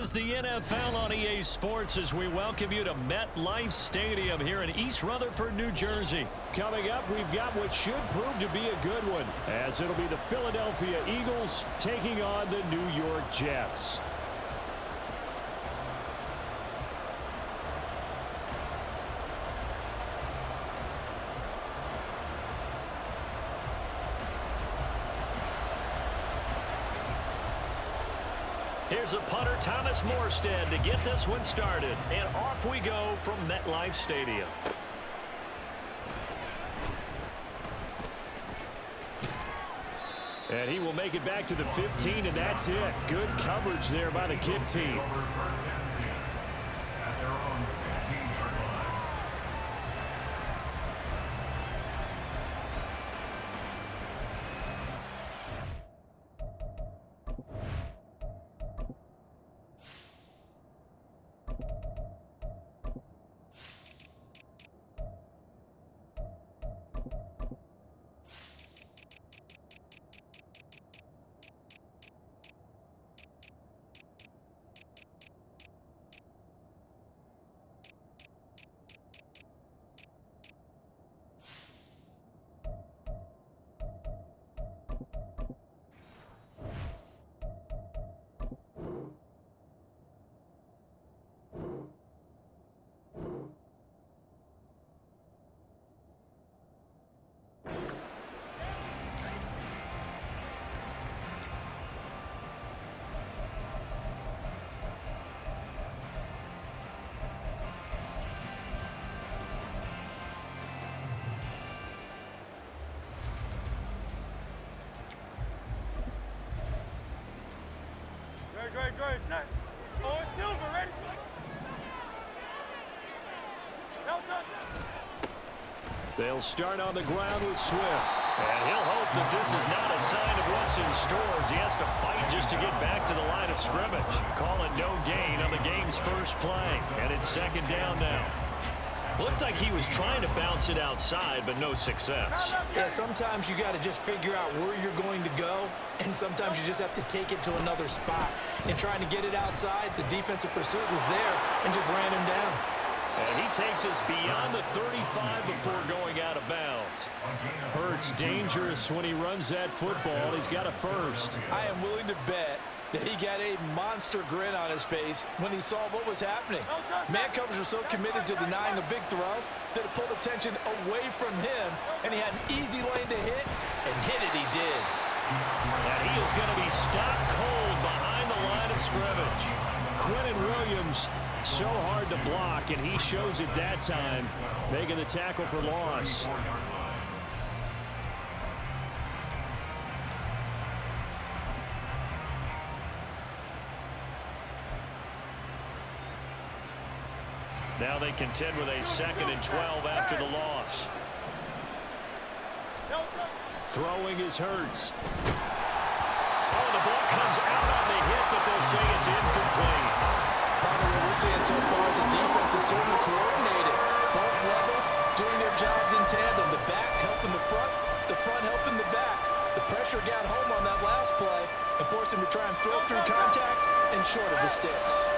is the NFL on EA Sports as we welcome you to MetLife Stadium here in East Rutherford, New Jersey. Coming up, we've got what should prove to be a good one, as it'll be the Philadelphia Eagles taking on the New York Jets. Here's a punter, Thomas Morstead, to get this one started. And off we go from MetLife Stadium. And he will make it back to the 15, and that's it. Good coverage there by the kick team. Great, set. Oh, it's Silver, ready? They'll start on the ground with Swift. And he'll hope that this is not a sign of what's in store as he has to fight just to get back to the line of scrimmage. Call it no gain on the game's first play. And it's second down now. Looked like he was trying to bounce it outside, but no success. Yeah, sometimes you got to just figure out where you're going to go, and sometimes you just have to take it to another spot. And trying to get it outside, the defensive pursuit was there and just ran him down. And he takes us beyond the 35 before going out of bounds. Hurts dangerous when he runs that football. He's got a first. I am willing to bet that he got a monster grin on his face when he saw what was happening. Man covers are so committed to denying a big throw that it pulled attention away from him, and he had an easy lane to hit, and hit it he did. And he is going to be stopped cold behind the line of scrimmage. Quinnen Williams, so hard to block, and he shows it that time, making the tackle for loss. Now they contend with a 2nd and 12 after the loss. Throwing is Hurts. Oh, the ball comes out on the hit, but they'll say it's incomplete. Part of what we're seeing so far is the defense is certainly coordinated. Both levels doing their jobs in tandem. The back helping the front helping the back. The pressure got home on that last play and forced him to try and throw through contact and short of the sticks.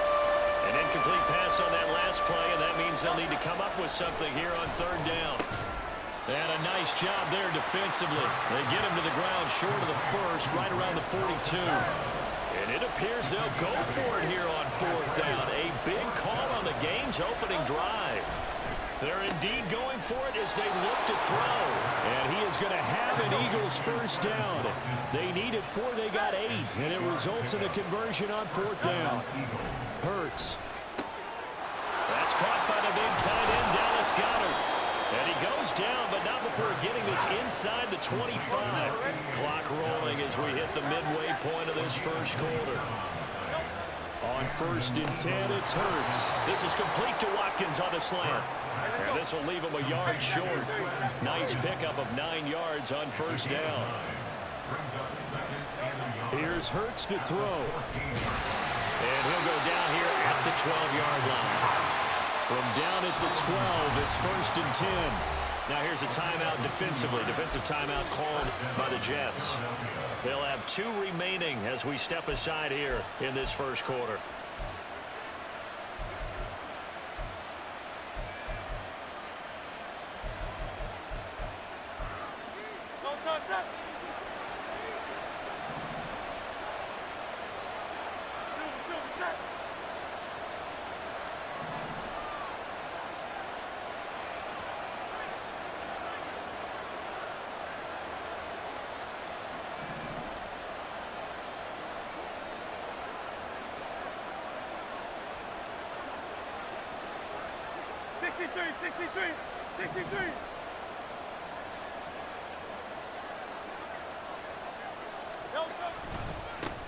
An incomplete pass on that last play, and that means they'll need to come up with something here on 3rd down. And a nice job there defensively. They get him to the ground short of the first, right around the 42. And it appears they'll go for it here on 4th down. A big call on the game's opening drive. They're indeed going for it as they look to throw. And he is going to have an Eagles first down. They needed 4, they got 8, and it results in a conversion on 4th down. Hurts. That's caught by the big tight end, Dallas Goedert. And he goes down, but not before getting this inside the 25. Clock rolling as we hit the midway point of this first quarter. On 1st and 10, it's Hurts. This is complete to Watkins on a slant. And this will leave him a yard short. Nice pickup of 9 yards on 1st down. Here's Hurts to throw. And he'll go down here at the 12-yard line. From down at the 12, it's 1st and 10. Now here's a timeout defensively. Defensive timeout called by the Jets. They'll have 2 remaining as we step aside here in this first quarter.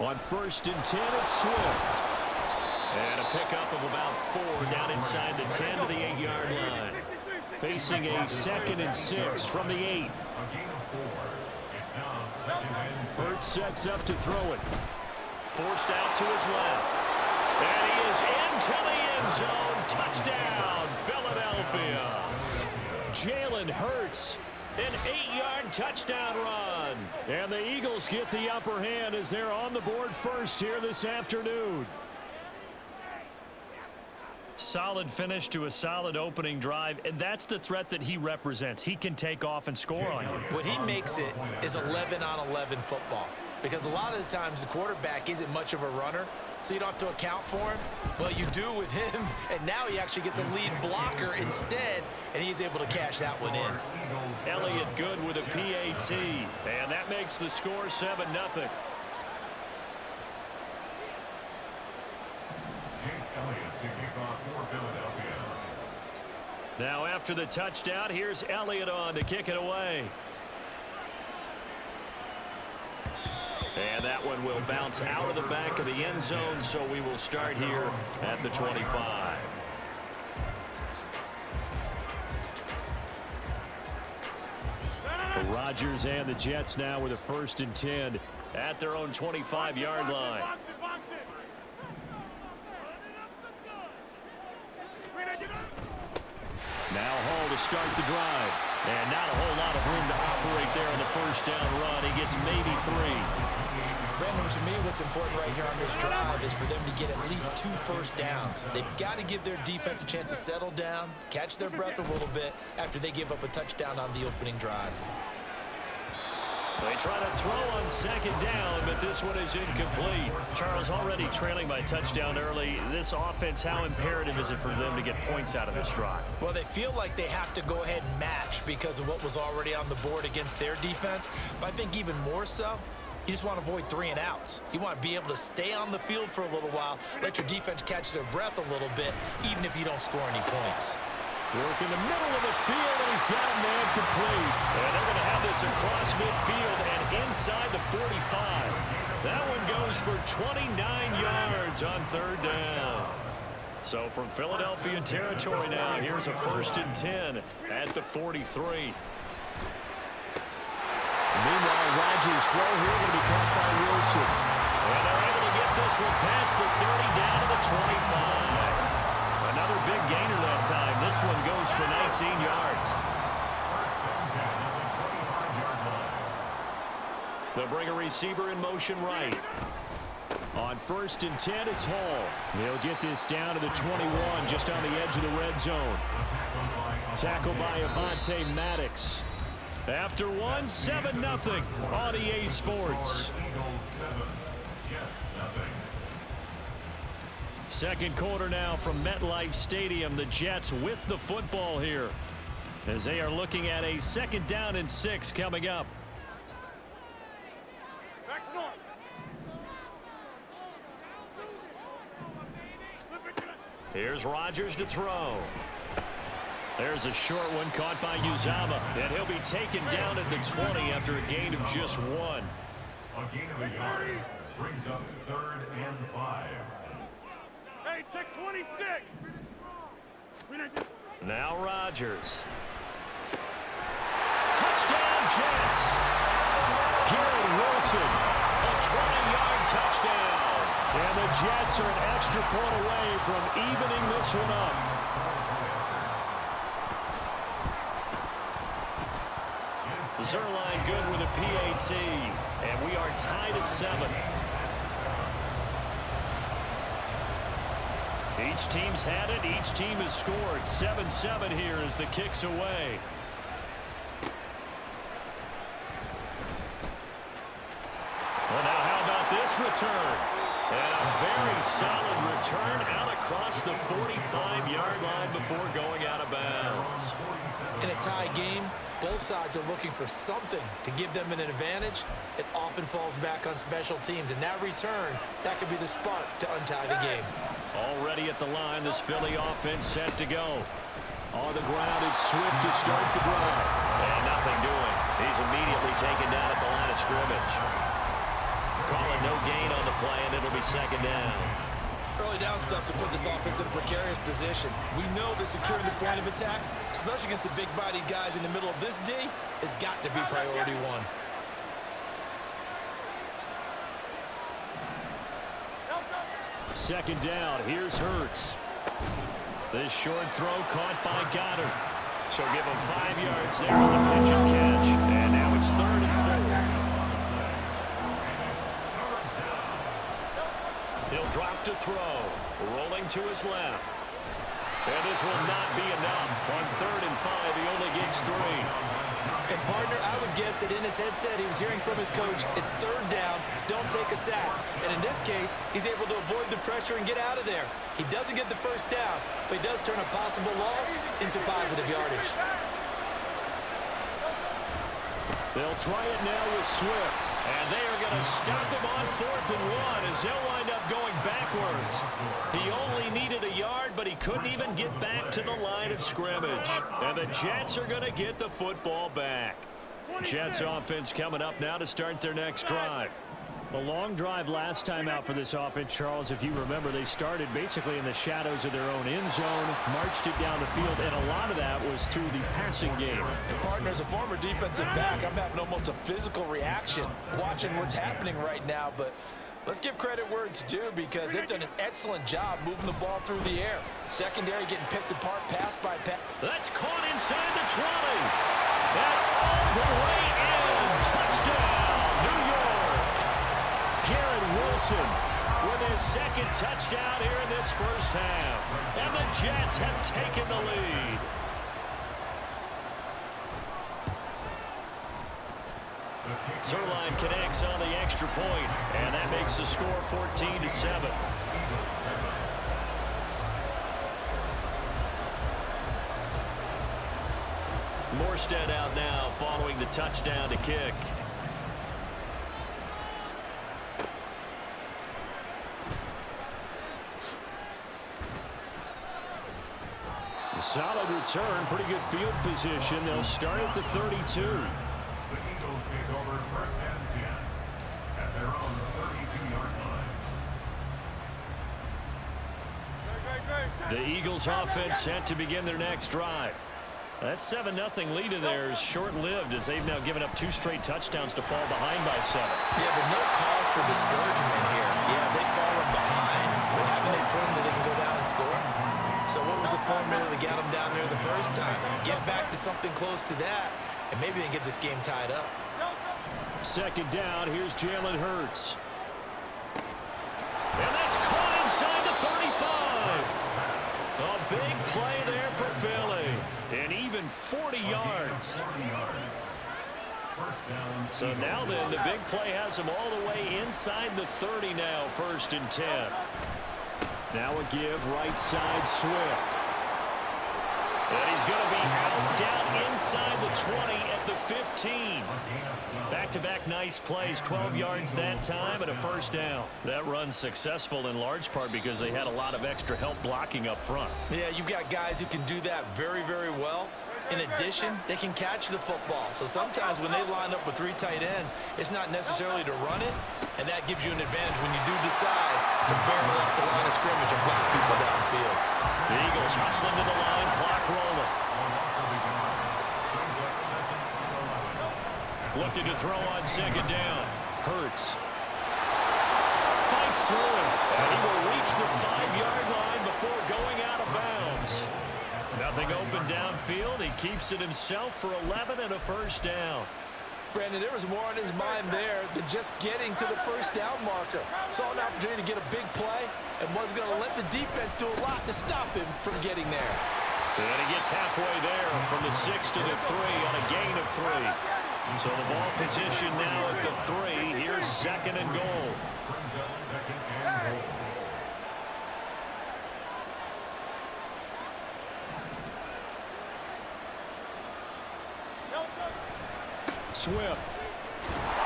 On 1st and 10, it's Swift. And a pickup of about 4 down inside the 10 to the 8-yard line. Facing a 2nd and 6 from the 8. Hurts sets up to throw it. Forced out to his left. And he is into the end zone. Touchdown, Philadelphia. Jalen Hurts, an 8-yard touchdown run. And the Eagles get the upper hand as they're on the board first here this afternoon. Solid finish to a solid opening drive, and that's the threat that he represents. He can take off and score on you. What he makes it is 11-on-11 football, because a lot of the times the quarterback isn't much of a runner, so you don't have to account for him. Well, you do with him, and now he actually gets a lead blocker instead, and he's able to cash that one in. Elliott good with a PAT, and that makes the score 7-0. Now after the touchdown, here's Elliott on to kick it away. And that one will bounce out of the back of the end zone, so we will start here at the 25. Rodgers and the Jets now with a 1st and 10 at their own 25-yard line. Now Hall to start the drive. And not a whole lot of room to operate there on the 1st down run. He gets maybe 3. Brandon, to me, what's important right here on this drive is for them to get at least 2 first downs. They've got to give their defense a chance to settle down, catch their breath a little bit after they give up a touchdown on the opening drive. They try to throw on 2nd down, but this one is incomplete. Charles, already trailing by touchdown early. This offense, how imperative is it for them to get points out of this drive? Well, they feel like they have to go ahead and match because of what was already on the board against their defense. But I think even more so, you just want to avoid 3 and outs. You want to be able to stay on the field for a little while, let your defense catch their breath a little bit, even if you don't score any points. Work in the middle of the field, and he's got a man complete. And they're going to have this across midfield and inside the 45. That one goes for 29 yards on 3rd down. So from Philadelphia territory now, here's a 1st and 10 at the 43. Meanwhile, Rodgers' throw here going to be caught by Wilson. And they're able to get this one past the 30 down to the 25. Another big gainer that time. This one goes for 19 yards. They'll bring a receiver in motion right. On 1st and 10, it's Hall. He'll get this down to the 21, just on the edge of the red zone. Tackled by Avonte Maddox. After one, 7-0 on EA Sports. Second quarter now from MetLife Stadium. The Jets with the football here as they are looking at a 2nd down and 6 coming up. Here's Rodgers to throw. There's a short one caught by Uzama, and he'll be taken down at the 20 after a gain of just 1. A gain of a yard brings up 3rd and 5. Hey, take 26. Now Rodgers. Touchdown Jets. Garrett Wilson. A 20-yard touchdown. And the Jets are an extra point away from evening this one up. Zerline good with a PAT. And we are tied at 7. Each team's had it. Each team has scored. 7-7 here as the kick's away. return. And a very solid return out across the 45-yard line before going out of bounds. In a tie game, both sides are looking for something to give them an advantage. It often falls back on special teams, and that return, that could be the spark to untie the game. Already at the line, this Philly offense set to go. On the ground, it's Swift to start the drive. And nothing doing. He's immediately taken down at the line of scrimmage. Calling no gain on the play, and it'll be second down. Early down stuff to put this offense in a precarious position. We know that securing the point of attack, especially against the big-bodied guys in the middle of this D, has got to be priority one. Second down. Here's Hurts. This short throw caught by Goddard. So give him 5 yards there on the pitch and catch. And now it's 3rd and 4. He'll drop to throw. Rolling to his left. And this will not be enough. On 3rd and 5, he only gets 3. And, partner, I would guess that in his headset he was hearing from his coach, it's 3rd down, don't take a sack. And in this case, he's able to avoid the pressure and get out of there. He doesn't get the first down, but he does turn a possible loss into positive yardage. They'll try it now with Swift. And they are going to stop him on 4th and 1 as he'll wind up going backwards. He only needed a yard, but he couldn't even get back to the line of scrimmage. And the Jets are going to get the football back. Jets offense coming up now to start their next drive. A long drive last time out for this offense, Charles. If you remember, they started basically in the shadows of their own end zone, marched it down the field, and a lot of that was through the passing game. And, partner, as a former defensive back, I'm having almost a physical reaction watching what's happening right now. But let's give credit where it's due, because they've done an excellent job moving the ball through the air. Secondary getting picked apart pass by pass. That's caught inside the 20. And all the way in. Touchdown, New York. Garrett Wilson With his second touchdown here in this first half. And the Jets have taken the lead. Zerline connects on the extra point, and that makes the score 14-7. Morstead out now following the touchdown to kick. A solid return, pretty good field position. They'll start at the 32. The Eagles take over 1st and 10 at their own 32-yard line. The Eagles offense set to begin their next drive. That 7-0 lead of theirs short-lived as they've now given up 2 straight touchdowns to fall behind by 7. Yeah, but no cause for discouragement here. Yeah, they've fallen behind, but haven't they proven that they can go down and score? So what was the formula that got them down there the first time? Get back to something close to that, and maybe they get this game tied up. Second down, here's Jalen Hurts. And that's caught inside the 35. A big play there for Philly. And even 40 yards. So now then, the big play has him all the way inside the 30 now, 1st and 10. Now a give, right side, Swift. And he's going to be out down inside the 20 at the 15. Back-to-back nice plays, 12 yards that time and a 1st down. That run's successful in large part because they had a lot of extra help blocking up front. Yeah, you've got guys who can do that very, very well. In addition, they can catch the football. So sometimes when they line up with 3 tight ends, it's not necessarily to run it, and that gives you an advantage when you do decide to barrel up the line of scrimmage and block people downfield. The Eagles hustling to the line, clock rolling. Looking to throw on 2nd down. Hurts. Fights through it, and he will reach the 5-yard line before going out of bounds. Nothing open downfield. He keeps it himself for 11 and a 1st down. Brandon, there was more on his mind there than just getting to the 1st down marker. Saw an opportunity to get a big play and was going to let the defense do a lot to stop him from getting there. And he gets halfway there from the 6 to the 3 on a gain of 3. So the ball position now at the 3. Here's second and goal. Brings up second and goal. Swift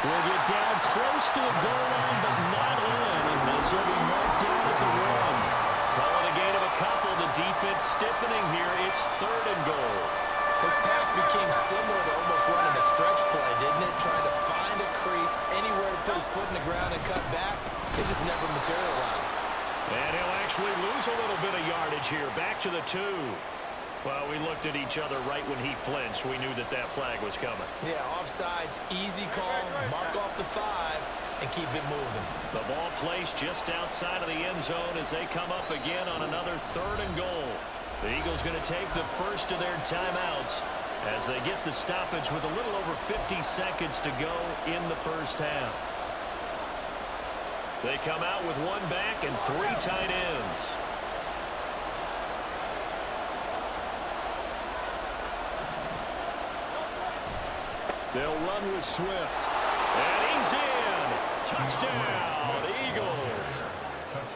will get down close to the goal line, but not in. And this will be marked down at the 1. Calling a gain of a couple. The defense stiffening here. It's third and goal. His path became similar to almost running a stretch play, didn't it? Trying to find a crease, anywhere to put his foot in the ground and cut back. It just never materialized. And he'll actually lose a little bit of yardage here. Back to the 2. Well, we looked at each other right when he flinched. We knew that that flag was coming. Yeah, offsides, easy call, mark off the 5, and keep it moving. The ball placed just outside of the end zone as they come up again on another third and goal. The Eagles going to take the first of their timeouts as they get the stoppage with a little over 50 seconds to go in the first half. They come out with 1 back and 3 tight ends. They'll run with Swift. And he's in. Touchdown, Eagles.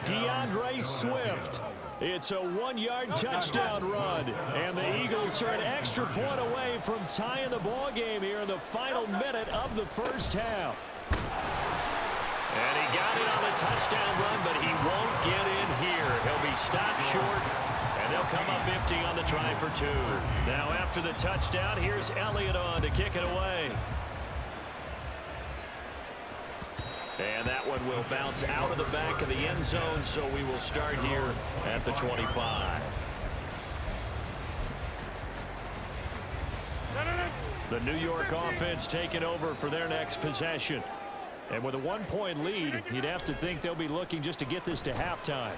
DeAndre Swift. It's a 1-yard touchdown run. And the Eagles are an extra point away from tying the ball game here in the final minute of the first half. And he got it on the touchdown run, but he won't get in here. He'll be stopped short, and they'll come up empty on the try for 2. Now after the touchdown, here's Elliott on to kick it away. And that one will bounce out of the back of the end zone, so we will start here at the 25. The New York offense taking over for their next possession. And with a 1-point lead, you'd have to think they'll be looking just to get this to halftime.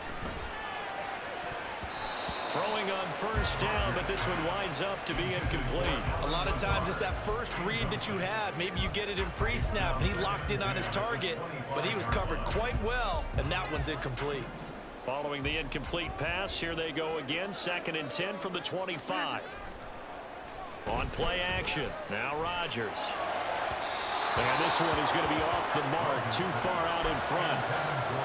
Throwing on first down, but this one winds up to be incomplete. A lot of times it's that first read that you have. Maybe you get it in pre-snap, and he locked in on his target, but he was covered quite well, and that one's incomplete. Following the incomplete pass, here they go again. 2nd and 10 from the 25. On play action, now Rodgers. And this one is going to be off the mark, too far out in front.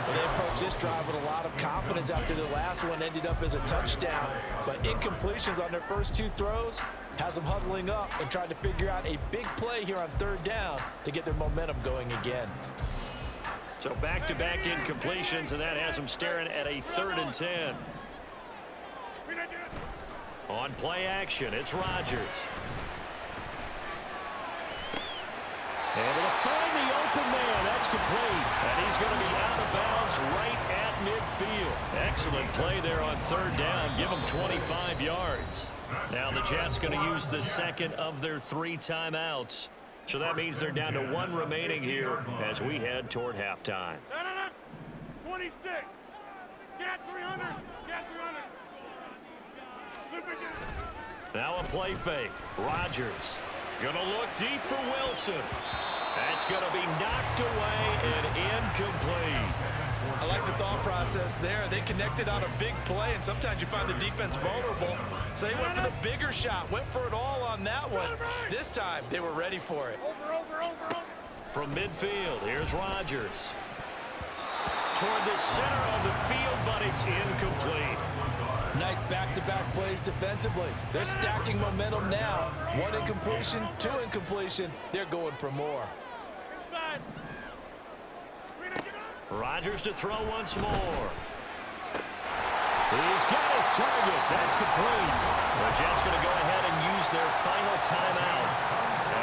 Well, they approached this drive with a lot of confidence after the last one ended up as a touchdown. But incompletions on their first 2 throws has them huddling up and trying to figure out a big play here on 3rd down to get their momentum going again. So back-to-back incompletions, and that has them staring at a 3rd and 10. On play action, it's Rodgers. Able to find the open man. That's complete. And he's going to be out of bounds right at midfield. Excellent play there on 3rd down. Give him 25 yards. Now the Jets going to use the second of their 3 timeouts. So that means they're down to 1 remaining here as we head toward halftime. 26. Cat 300. Cat 300. Now a play fake. Rodgers going to look deep for Wilson. That's going to be knocked away and incomplete. I like the thought process there. They connected on a big play, and sometimes you find the defense vulnerable. So they went for the bigger shot, went for it all on that one. This time, they were ready for it. Over. From midfield, here's Rodgers. Toward the center of the field, but it's incomplete. Nice back-to-back plays defensively. They're stacking momentum now. 1 incompletion, 2 incompletion. They're going for more. Rodgers to throw once more. He's got his target. That's complete. The Jets going to go ahead and use their final timeout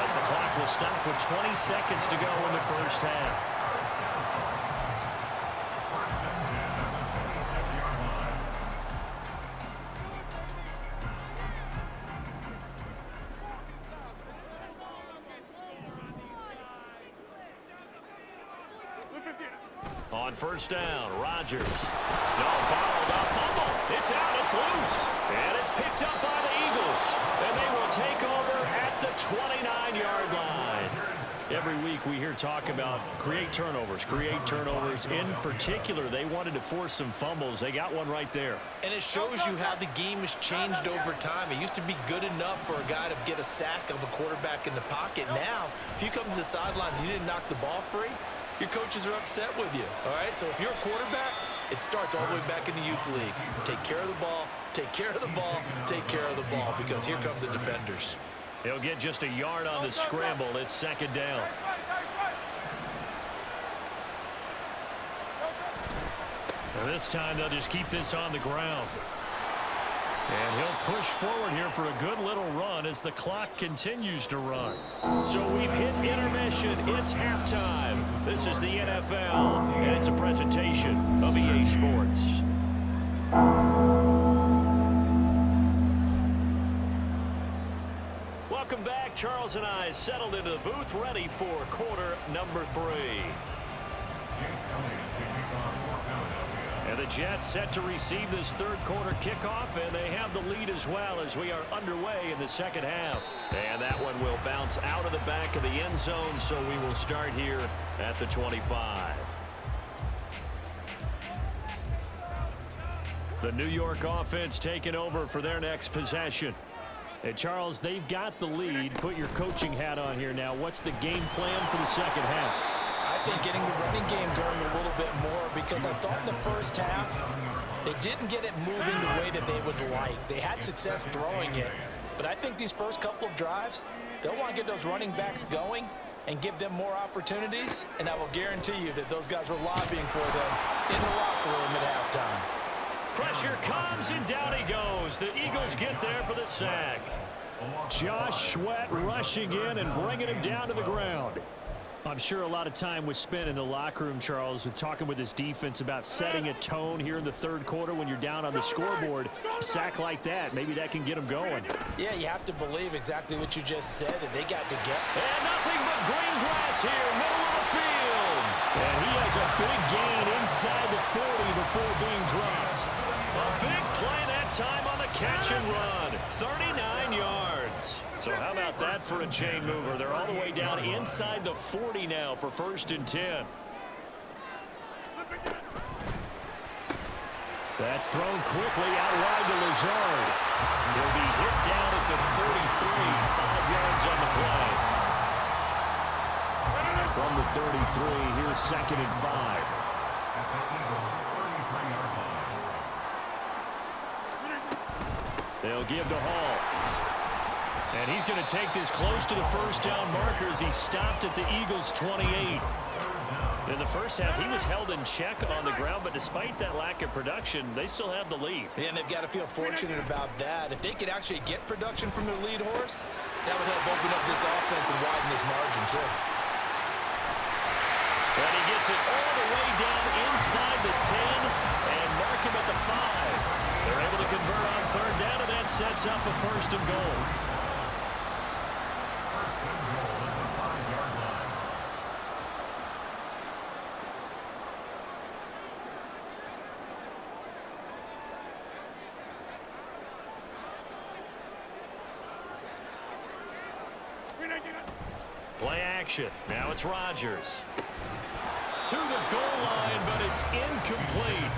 as the clock will stop with 20 seconds to go in the first half. On first down, Rodgers. No, borrowed a fumble. It's out, it's loose. And it's picked up by the Eagles. And they will take over at the 29-yard line. Every week we hear talk about create turnovers. In particular, they wanted to force some fumbles. They got one right there. And it shows you how the game has changed over time. It used to be good enough for a guy to get a sack of a quarterback in the pocket. Now, if you come to the sidelines and you didn't knock the ball free, your coaches are upset with you. All right, so if you're a quarterback, it starts all the way back in the youth leagues. Take care of the ball, take care of the ball, take care of the ball, because here come the defenders. He'll get just a yard on the scramble. It's second down. And this time they'll just keep this on the ground. And he'll push forward here for a good little run as the clock continues to run. So we've hit intermission. It's halftime. This is the NFL, and it's a presentation of EA Sports. Welcome back. Charles and I settled into the booth, ready for quarter number 3. And the Jets set to receive this third quarter kickoff, and they have the lead as well as we are underway in the second half. And that one will bounce out of the back of the end zone, so we will start here at the 25. The New York offense taking over for their next possession. And Charles, they've got the lead. Put your coaching hat on here now. What's the game plan for the second half? I think getting the running game going a little bit more, because I thought in the first half they didn't get it moving the way that they would like. They had success throwing it, but I think these first couple of drives, they'll want to get those running backs going and give them more opportunities, and I will guarantee you that those guys were lobbying for them in the locker room at halftime. Pressure comes, and down he goes. The Eagles get there for the sack. Josh Sweat rushing in and bringing him down to the ground. I'm sure a lot of time was spent in the locker room, Charles, with talking with his defense about setting a tone here in the third quarter when you're down on the scoreboard. A sack like that, maybe that can get them going. Yeah, you have to believe exactly what you just said, that they got to get. And nothing but green grass here, middle of the field. And he has a big gain inside the 40 before being dropped. A big play that time on the catch and run. 39 yards. So how about that for a chain mover? They're all the way down inside the 40 now for 1st and 10. That's thrown quickly out wide to Lazard. He'll be hit down at the 33, 5 yards on the play. From the 33, here's 2nd and 5. At the Eagles' 33-yard line. They'll give to Hall. And he's going to take this close to the first down marker as he stopped at the Eagles' 28. In the first half, he was held in check on the ground, but despite that lack of production, they still have the lead. And they've got to feel fortunate about that. If they could actually get production from their lead horse, that would help open up this offense and widen this margin, too. And he gets it all the way down inside the 10 and mark him at the 5. They're able to convert on third down, and that sets up a 1st and goal. Play action. Now it's Rodgers. To the goal line, but it's incomplete.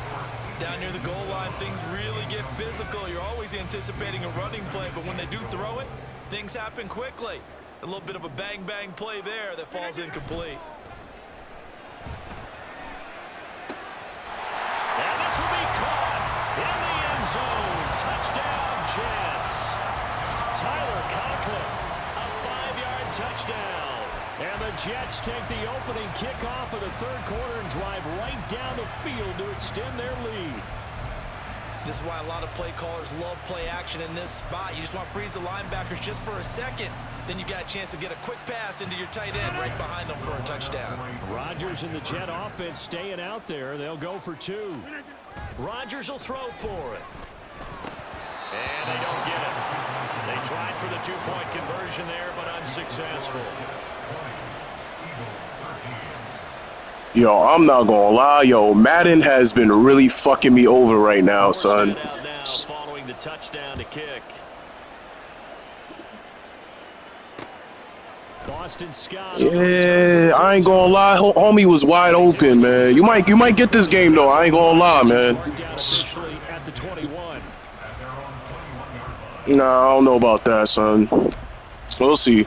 Down near the goal line, things really get physical. You're always anticipating a running play, but when they do throw it, things happen quickly. A little bit of a bang-bang play there that falls incomplete. And this will be caught in the end zone. Touchdown, Jets. Tyler Conklin, a 5-yard touchdown. And the Jets take the opening kickoff of the third quarter and drive right down the field to extend their lead. This is why a lot of play callers love play action in this spot. You just want to freeze the linebackers just for a second. Then you got a chance to get a quick pass into your tight end right behind them for a touchdown. Rodgers and the Jet offense staying out there. They'll go for 2. Rodgers will throw for it. And they don't get it. They tried for the 2-point conversion there, but unsuccessful. Yo, I'm not gonna lie, yo, Madden has been really fucking me over right now, son. Out now following the touchdown to kick. Boston Scott. Yeah, I ain't gonna lie. Homie was wide open, man. You might get this game, though. I ain't gonna lie, man. Marked down officially at the 21. Nah, I don't know about that, son. We'll see.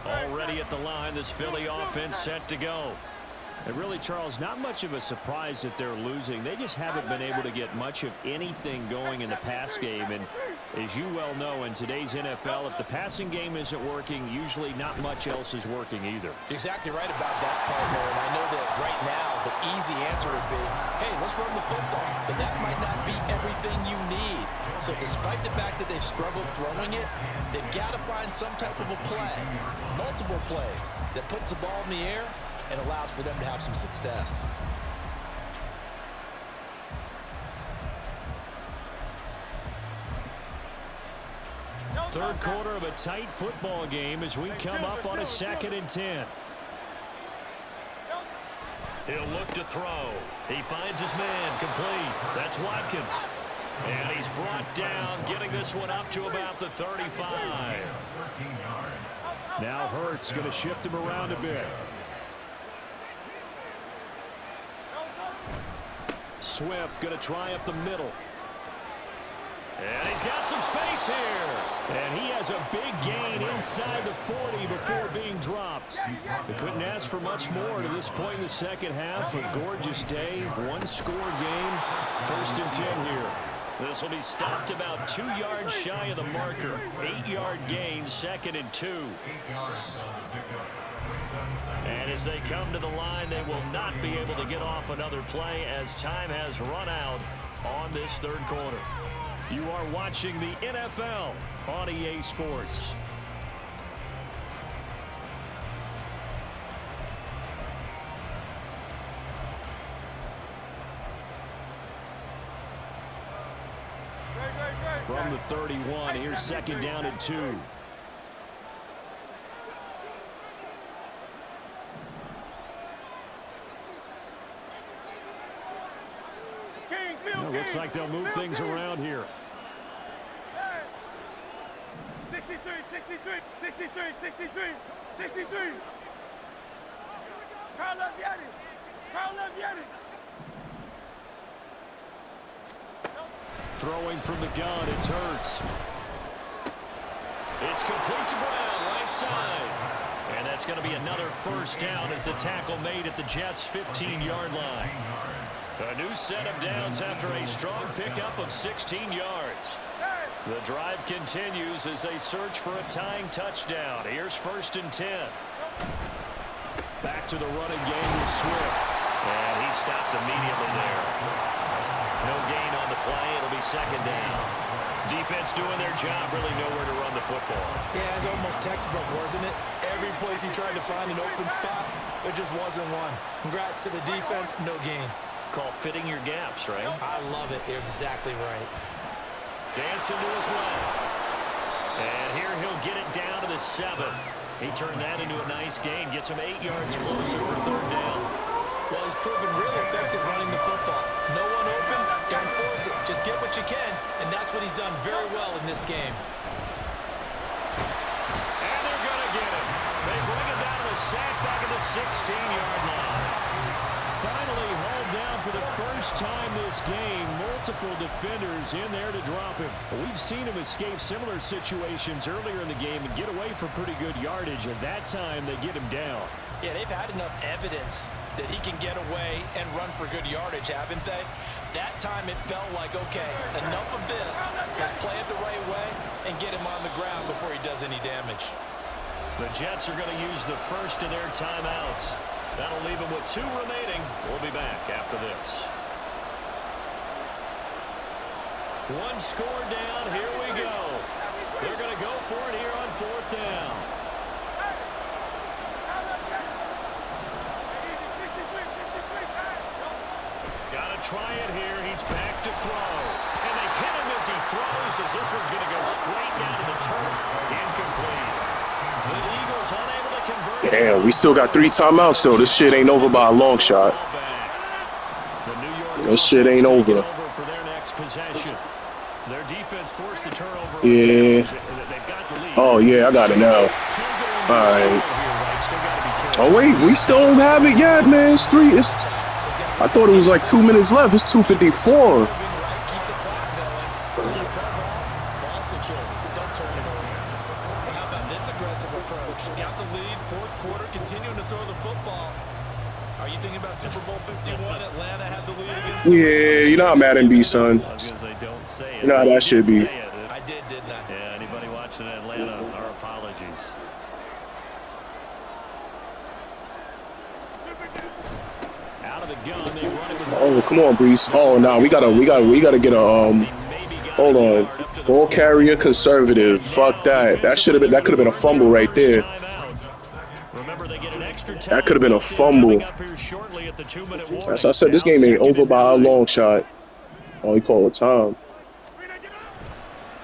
Already at the line, this Philly offense set to go. And really, Charles, not much of a surprise that they're losing. They just haven't been able to get much of anything going in the pass game. And as you well know, in today's NFL, if the passing game isn't working, usually not much else is working either. You're exactly right about that, partner. And I know that right now the easy answer would be, hey, let's run the football. But that might not be everything you need. So despite the fact that they've struggled throwing it, they've got to find some type of a play, multiple plays, that puts the ball in the air and allows for them to have some success. Third quarter of a tight football game as we come up on a 2nd and 10. He'll look to throw. He finds his man complete. That's Watkins. And he's brought down, getting this one up to about the 35. Now Hurts going to shift him around a bit. Swift going to try up the middle. And he's got some space here. And he has a big gain inside the 40 before being dropped. They couldn't ask for much more to this point in the second half. A gorgeous day, one-score game. 1st and 10 here. This will be stopped about 2 yards shy of the marker. 8-yard gain, 2nd and 2. And as they come to the line, they will not be able to get off another play as time has run out on this 3rd quarter. You are watching the NFL on EA Sports. From the 31, here's 2nd down and 2. Well, looks like they'll move things around here. 63, 63, 63, 63, 63. Carl Vieri. Carl Vieri. Throwing from the gun, it's Hurts. It's complete to Brown, right side. And that's going to be another 1st down as the tackle made at the Jets' 15-yard line. A new set of downs after a strong pickup of 16 yards. The drive continues as they search for a tying touchdown. Here's 1st and 10. Back to the running game with Swift. And he stopped immediately there. No gain on the play. It'll be 2nd down. Defense doing their job, really nowhere to run the football. Yeah, it's almost textbook, wasn't it? Every place he tried to find an open spot, there just wasn't one. Congrats to the defense, no gain. Call fitting your gaps, right? I love it. You're exactly right. Dancing to his left. And here he'll get it down to the 7. He turned that into a nice gain. Gets him 8 yards closer for 3rd down. Well, he's proven real effective running the football. No one open, don't force it. Just get what you can, and that's what he's done very well in this game. And they're going to get him. They bring him down to the sack back at the 16-yard line. Finally hauled down for the first time this game. Multiple defenders in there to drop him. We've seen him escape similar situations earlier in the game and get away for pretty good yardage. And that time they get him down. Yeah, they've had enough evidence that he can get away and run for good yardage, haven't they? That time it felt like, okay, enough of this. Let's play it the right way and get him on the ground before he does any damage. The Jets are going to use the first of their timeouts. That'll leave them with 2 remaining. We'll be back after this. One score down. Here we go. They're going to go for it here on 4th down. Got to try it here. He's back to throw. And they hit him as he throws, as this one's going to go straight down to the turf. Incomplete. The Eagles unable to convert. Damn, we still got 3 timeouts, though. This shit ain't over by a long shot. The New York This shit ain't over. for their next possession. Their defense forced the turnover. Yeah. They've got the lead. Oh, yeah, I got it now. All right. Oh, wait, we still don't have it yet, man. It's 3. I thought it was like 2 minutes left. It's 2:54. Super Bowl 51, Atlanta had the lead against Yeah, you know how Madden be, son. I was going to say, don't say it. You know how that should be. I did, didn't I? Yeah, anybody watching Atlanta, our apologies. Out of the gun, they run it with Oh, come on, Brees. Oh, no, we gotta get a hold on. Ball carrier conservative. Fuck that. That could have been a fumble right there. That could have been a fumble. As I said, this game ain't over by a long shot. Oh, he called a time.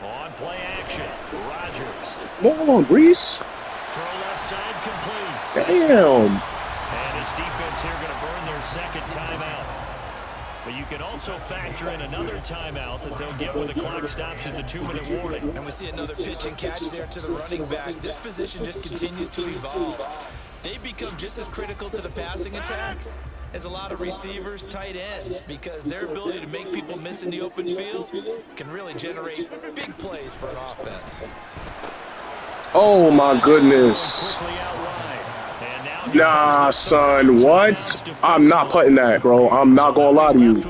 On play action, Rodgers. Come on, Brees. Throw left side complete. Damn. And his defense here going to burn their second timeout. But you can also factor in another timeout that they'll get when the clock stops at the 2-minute warning. And we see another pitch and catch there to the running back. This position just continues to evolve. They become just as critical to the passing attack as a lot of receivers, tight ends, because their ability to make people miss in the open field can really generate big plays for an offense. Oh, my goodness. Nah, son, what? I'm not putting that, bro. I'm not going to lie to you.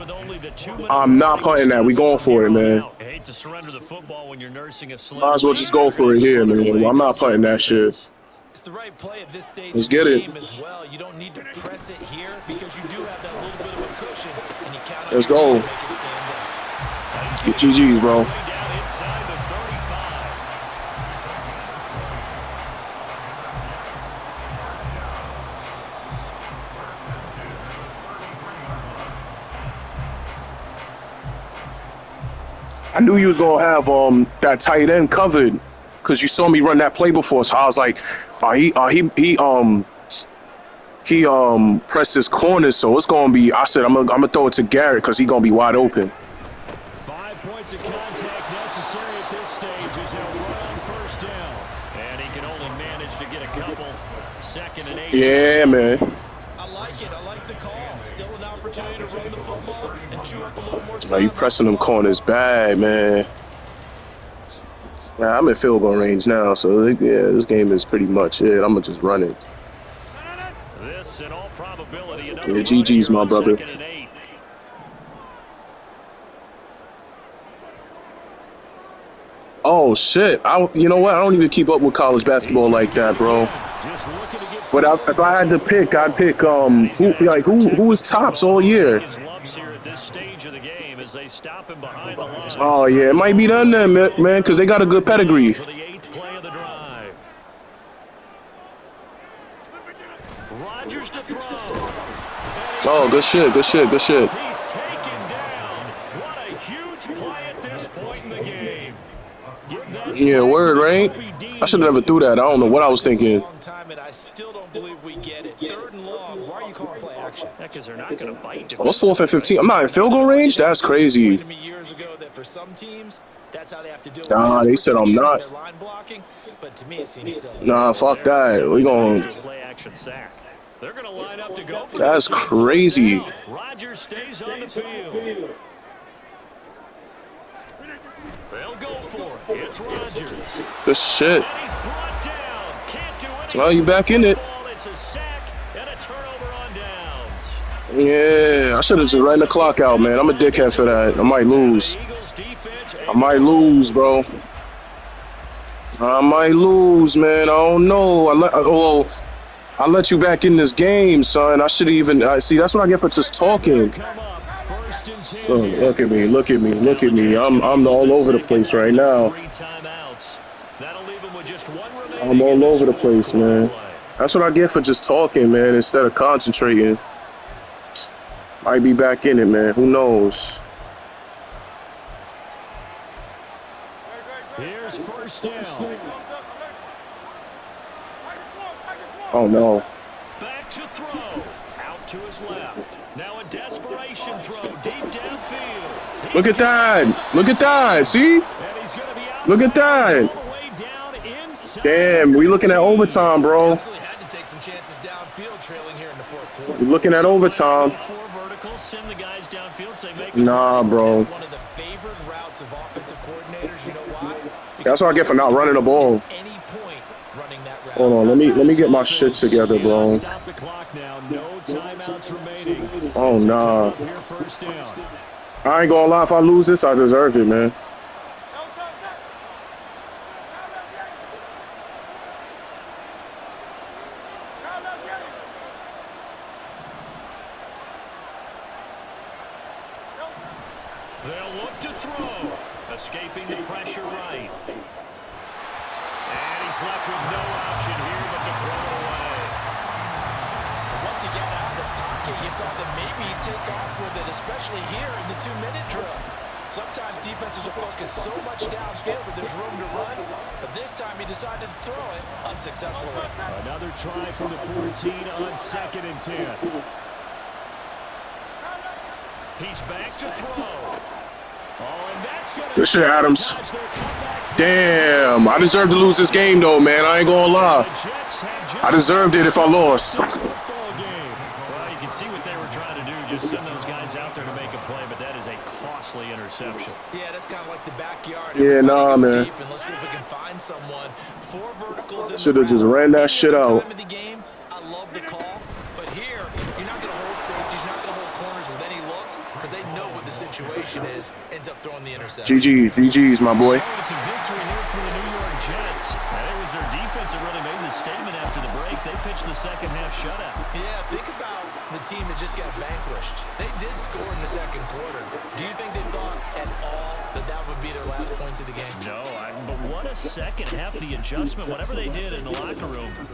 I'm not putting that. We going for it, man. Hate to surrender the football when you're nursing a sling. Might as well just go for it here, man. I'm not putting that shit. It's the right play at this stage Let's of the get it. game as well. You don't need to press it here because you do have that little bit of a cushion, and you count on Let's your go. team to make it stand up. Get GG's, bro. Way down inside the 35. I knew you was going to have that tight end covered because you saw me run that play before. So I was like, he pressed his corners, so it's going to be, I said, I'm gonna throw it to Garrett because he's going to be wide open. 5 points of contact necessary at this stage as he'll run on first down. And he can only manage to get a couple. 2nd and 8. Yeah, man. I like it. I like the call. Still an opportunity to run the football and chew up a little more time. Now you pressing them corners bad, man. Nah, I'm in field goal range now, so yeah, this game is pretty much it. I'm gonna just run it. This, in all probability, Yeah, GG's, my brother. 2nd and 8. Oh shit! You know what? I don't even keep up with college basketball like that, bro. Just looking to get But if I had to pick, I'd pick who was tops all year. his lumps here at this stage of the game as they stop him behind the line. Oh yeah, it might be done then, man, because they got a good pedigree. For the 8th play of the drive. Rodgers to throw. Oh, good shit, good shit, good shit. He's taken down. What a huge play at this point in the game. Yeah, word, right? I should have never threw that. I don't know what I was thinking. Long time, and I still don't believe we get it. 3rd and long. Why are you calling play action? Because they're not going to bite. What's 4th and 15? I'm not in field goal range? That's crazy. To me years ago that for some teams, that's how they have to do it. Nah, they said I'm not. Their line blocking, but to me it seems silly. Nah, fuck that. We gon' Play action sack. They're going to line up to go for That's crazy. Rodgers stays on the field. They'll go for it. It's Rodgers. Good shit. And he's brought down. Can't do anything. Oh, you back in it. It's a sack and a turnover on downs. Yeah, I should have just ran the clock out, man. I'm a dickhead for that. I might lose. I might lose, bro. I might lose, man. I don't know. I let you back in this game, son. I should even see. That's what I get for just talking. Look at me. Look at me. Look at me. I'm all over the place right now. I'm all over the place, man. That's what I get for just talking, man, instead of concentrating. Might be back in it, man. Who knows? Here's first down. Oh no. Back to throw. Out to his left. Now a desperation throw deep downfield. Look at that. Look at that. See? And he's going to be out Look at that. all the way down inside. Damn, we looking at overtime, bro. Absolutely had to take some chances downfield trailing here in the fourth quarter. We looking at overtime. Four verticals, send the guys downfield, say make Nah, bro. It's one of the favored routes of offensive coordinators. You know why? That's what I get for not running the ball. Any point running that route. Hold on, let me get my shit together, bro. Stop the clock now. No timeouts remaining. Oh, nah. Here, first down. I ain't gonna lie, if I lose this, I deserve it, man. They'll look to throw. Escaping the pressure right. And he's left with no option here but to throw it away. Once you get out of the pocket, you thought that maybe he'd take off with it, especially here in the 2-minute drill. Sometimes defenses will focus so much downfield that there's room to run, but this time he decided to throw it unsuccessfully. Another try from the 14 on 2nd and 10. He's back to throw. Oh, and that's going to... Good shit, Adams. Damn, I deserve to lose this game, though, man. I ain't gonna lie. I deserved it if I lost. Well, you can see what they were trying to do, just send those guys out there to make a play, but that is a costly interception. Yeah, that's kind of like the backyard. Yeah, nah, man. Deep, and let's see if we can find someone. 4 verticals in Should have just ran that shit out. time of the game, I love the call, but here, you're not going to hold safeties, you're not going to hold corners with any looks, because they know what the situation is, ends up throwing the interception. GG's, my boy. So it's a victory here for the New York Jets. And it was their defense that really made the statement after the break. They pitched the second half shutout. Yeah, think about the team that just got vanquished. They did score in the second quarter. Do you think they thought at all that that would be their last points of the game? No, but what a second half, the adjustment, whatever they did in the locker room.